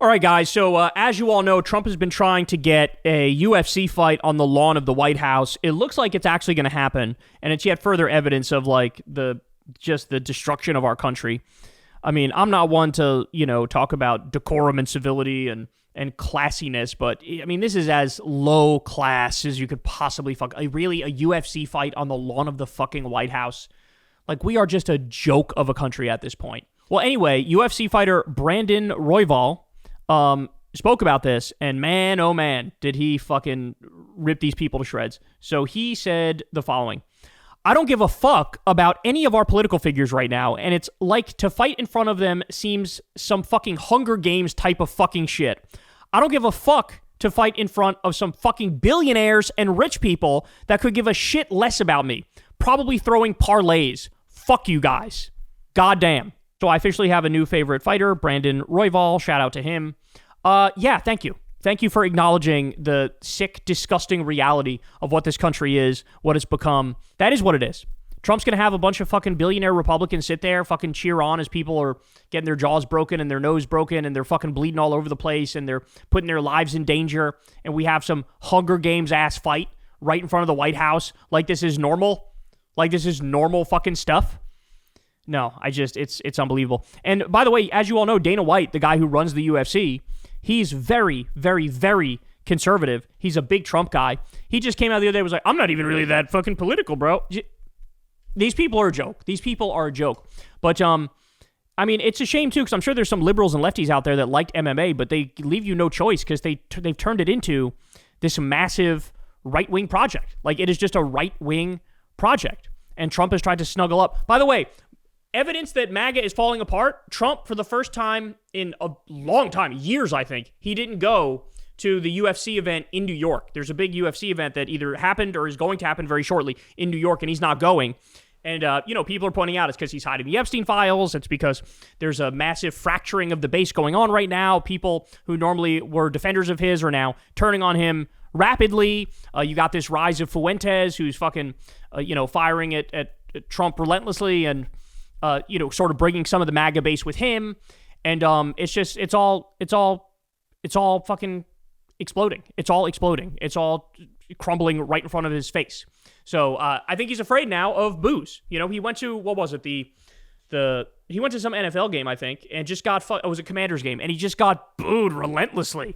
All right, guys. So as you all know, Trump has been trying to get a UFC fight on the lawn of the White House. It looks like it's actually going to happen, and it's yet further evidence of like the destruction of our country. I mean, I'm not one to, talk about decorum and civility and classiness, but I mean, this is as low class as you could possibly really a UFC fight on the lawn of the fucking White House. Like, we are just a joke of a country at this point. Well, anyway, UFC fighter Brandon Royval spoke about this, and man, oh man, did he fucking rip these people to shreds. So he said the following: I don't give a fuck about any of our political figures right now, and it's like to fight in front of them seems some fucking Hunger Games type of fucking shit. I don't give a fuck to fight in front of some fucking billionaires and rich people that could give a shit less about me. Probably throwing parlays. Fuck you guys. Goddamn. So I officially have a new favorite fighter, Brandon Royval. Shout out to him. Yeah, thank you. Thank you for acknowledging the sick, disgusting reality of what this country is, what it's become. That is what it is. Trump's going to have a bunch of fucking billionaire Republicans sit there, fucking cheer on as people are getting their jaws broken and their nose broken and they're fucking bleeding all over the place and they're putting their lives in danger. And we have some Hunger Games ass fight right in front of the White House like this is normal. Like this is normal fucking stuff. No, it's unbelievable. And by the way, as you all know, Dana White, the guy who runs the UFC, he's very, very, very conservative. He's a big Trump guy. He just came out the other day and was like, I'm not even really that fucking political, bro. These people are a joke. These people are a joke. But, I mean, it's a shame, too, because I'm sure there's some liberals and lefties out there that like MMA, but they leave you no choice because they've turned it into this massive right-wing project. Like, it is just a right-wing project. And Trump has tried to snuggle up. By the way, evidence that MAGA is falling apart, Trump, for the first time in a long time, years, I think, he didn't go to the UFC event in New York. There's a big UFC event that either happened or is going to happen very shortly in New York, and he's not going. And, people are pointing out it's because he's hiding the Epstein files. It's because there's a massive fracturing of the base going on right now. People who normally were defenders of his are now turning on him rapidly. You got this rise of Fuentes, who's fucking, firing at Trump relentlessly and, sort of bringing some of the MAGA base with him. And it's all fucking exploding. It's all exploding. It's all crumbling right in front of his face. So I think he's afraid now of booze. He went to, what was it? He went to some NFL game, I think, and just got, it was a Commanders game, and he just got booed relentlessly.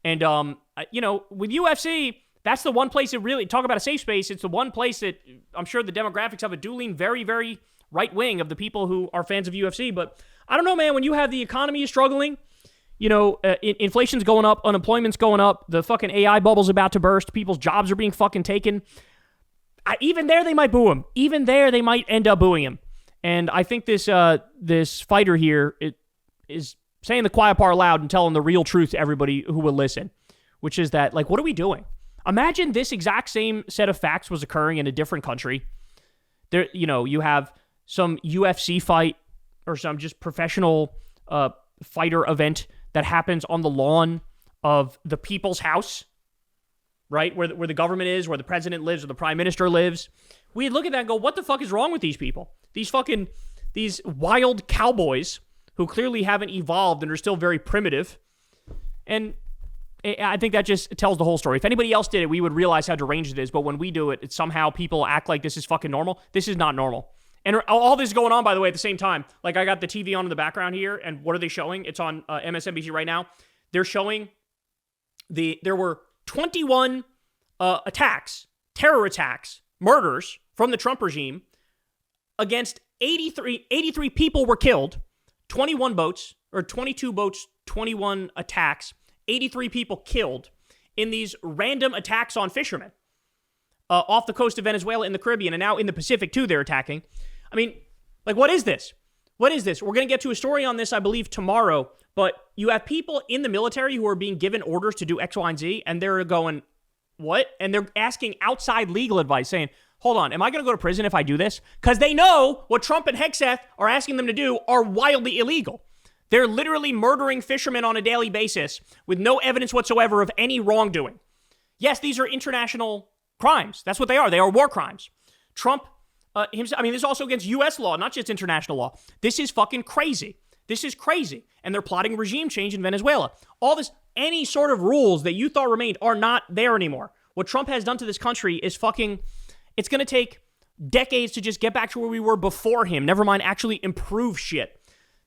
And, with UFC, that's the one place that really, talk about a safe space, it's the one place that I'm sure the demographics of it do lean very, very right wing of the people who are fans of UFC. But I don't know, man, when you have the economy is struggling, inflation's going up, unemployment's going up, the fucking AI bubble's about to burst, people's jobs are being fucking taken. Even there, they might boo him. Even there, they might end up booing him. And I think this fighter here is saying the quiet part loud and telling the real truth to everybody who will listen, which is that, like, what are we doing? Imagine this exact same set of facts was occurring in a different country. There, you have some UFC fight or some just professional fighter event that happens on the lawn of the people's house, right? Where the government is, where the president lives, where the prime minister lives. We look at that and go, what the fuck is wrong with these people? These wild cowboys who clearly haven't evolved and are still very primitive. And I think that just tells the whole story. If anybody else did it, we would realize how deranged it is. But when we do it, somehow people act like this is fucking normal. This is not normal. And all this is going on, by the way, at the same time. Like, I got the TV on in the background here, and what are they showing? It's on MSNBC right now. They're showing there were 21 attacks, terror attacks, murders from the Trump regime against 83 people were killed, 21 boats, or 22 boats, 21 attacks, 83 people killed in these random attacks on fishermen off the coast of Venezuela in the Caribbean, and now in the Pacific, too, they're attacking. I mean, like, what is this? What is this? We're going to get to a story on this, I believe, tomorrow, but you have people in the military who are being given orders to do X, Y, and Z, and they're going, what? And they're asking outside legal advice, saying, hold on, am I going to go to prison if I do this? Because they know what Trump and Hegseth are asking them to do are wildly illegal. They're literally murdering fishermen on a daily basis with no evidence whatsoever of any wrongdoing. Yes, these are international crimes. That's what they are. They are war crimes. Trump, this is also against U.S. law, not just international law. This is fucking crazy. This is crazy. And they're plotting regime change in Venezuela. All this, any sort of rules that you thought remained are not there anymore. What Trump has done to this country is fucking, it's going to take decades to just get back to where we were before him. Never mind actually improve shit.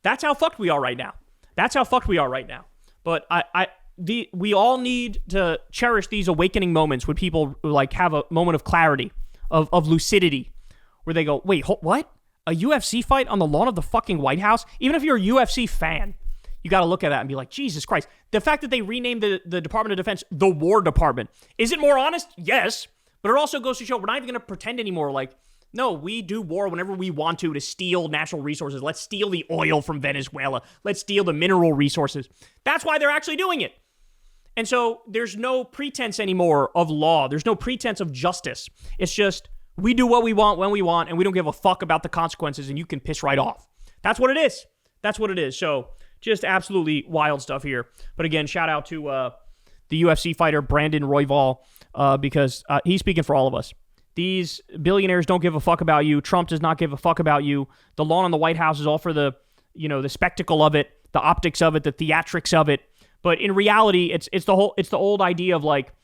That's how fucked we are right now. That's how fucked we are right now. But we all need to cherish these awakening moments when people like have a moment of clarity, of lucidity, where they go, wait, what? A UFC fight on the lawn of the fucking White House? Even if you're a UFC fan, you got to look at that and be like, Jesus Christ. The fact that they renamed the Department of Defense the War Department, is it more honest? Yes. But it also goes to show we're not even going to pretend anymore. Like, no, we do war whenever we want to steal natural resources. Let's steal the oil from Venezuela. Let's steal the mineral resources. That's why they're actually doing it. And so there's no pretense anymore of law. There's no pretense of justice. It's just we do what we want when we want, and we don't give a fuck about the consequences, and you can piss right off. That's what it is. That's what it is. So just absolutely wild stuff here. But again, shout out to the UFC fighter Brandon Royval because he's speaking for all of us. These billionaires don't give a fuck about you. Trump does not give a fuck about you. The lawn on the White House is all for the spectacle of it, the optics of it, the theatrics of it. But in reality, it's the old idea of like,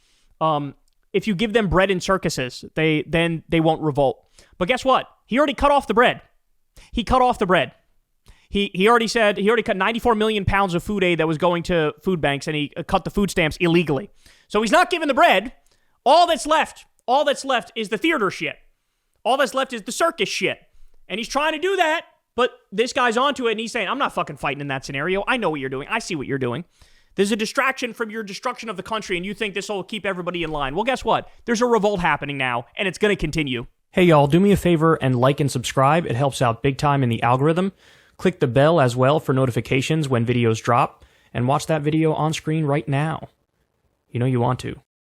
if you give them bread in circuses, they won't revolt. But guess what? He already cut off the bread. He cut off the bread. He already cut 94 million pounds of food aid that was going to food banks, and he cut the food stamps illegally. So he's not giving the bread. All that's left is the theater shit. All that's left is the circus shit. And he's trying to do that, but this guy's onto it, and he's saying, I'm not fucking fighting in that scenario. I know what you're doing. I see what you're doing. There's a distraction from your destruction of the country, and you think this will keep everybody in line. Well, guess what? There's a revolt happening now, and it's going to continue. Hey, y'all, do me a favor and like and subscribe. It helps out big time in the algorithm. Click the bell as well for notifications when videos drop, and watch that video on screen right now. You know you want to.